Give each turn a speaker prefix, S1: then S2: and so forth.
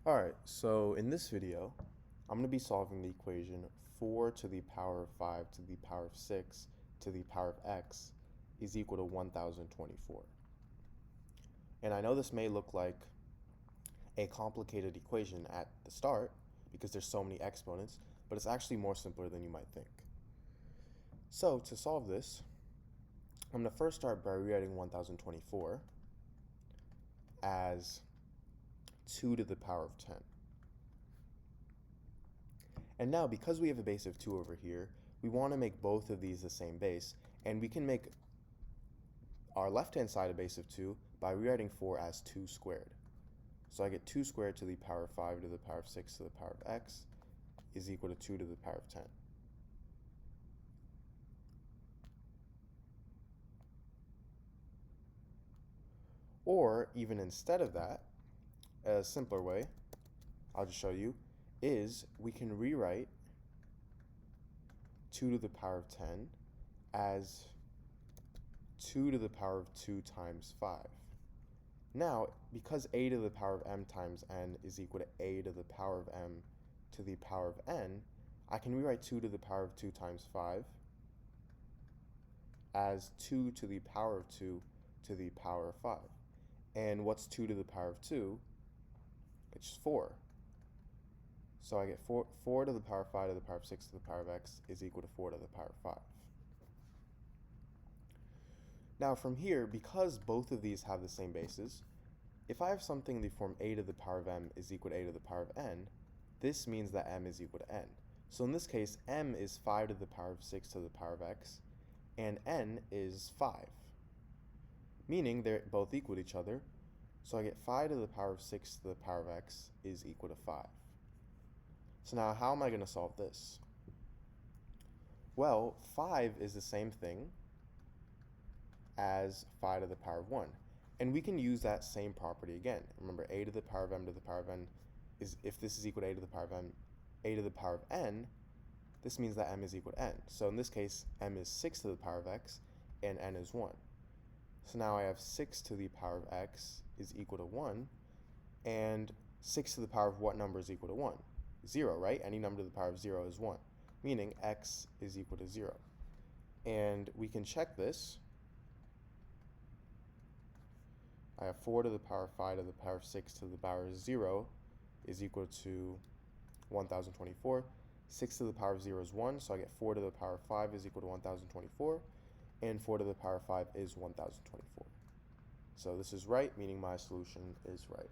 S1: Alright, so in this video, I'm going to be solving the equation 4 to the power of 5 to the power of 6 to the power of x is equal to 1024. And I know this may look like a complicated equation at the start because there's so many exponents, but it's actually more simpler than you might think. So to solve this, I'm going to first start by rewriting 1024 as 2 to the power of 10. And now, because we have a base of 2 over here, we want to make both of these the same base, and we can make our left-hand side a base of 2 by rewriting 4 as 2 squared. So I get 2 squared to the power of 5 to the power of 6 to the power of x is equal to 2 to the power of 10. Or, even instead of that, a simpler way, I'll just show you, is we can rewrite 2 to the power of 10 as 2 to the power of 2 times 5. Now, because a to the power of m times n is equal to a to the power of m to the power of n, I can rewrite 2 to the power of 2 times 5 as 2 to the power of 2 to the power of 5. And what's 2 to the power of 2? It's 4. So I get 4 to the power of 5 to the power of 6 to the power of x is equal to 4 to the power of 5. Now from here, because both of these have the same bases, if I have something in the form a to the power of m is equal to a to the power of n, this means that m is equal to n. So in this case, m is 5 to the power of 6 to the power of x, and n is 5. Meaning they're both equal to each other, so I get 5 to the power of 6 to the power of x is equal to 5. So now how am I going to solve this? Well, 5 is the same thing as 5 to the power of 1. And we can use that same property again. Remember, a to the power of m to the power of n is, if this is equal to a to the power of m, a to the power of n, this means that m is equal to n. So in this case, m is 6 to the power of x, and n is 1. So now I have 6 to the power of x is equal to 1, and 6 to the power of what number is equal to 1? 0, right? Any number to the power of 0 is 1, meaning x is equal to 0. And we can check this. I have 4 to the power of 5 to the power of 6 to the power of 0 is equal to 1024. 6 to the power of 0 is 1, so I get 4 to the power of 5 is equal to 1024, and 4 to the power of 5 is 1024. So this is right, meaning my solution is right.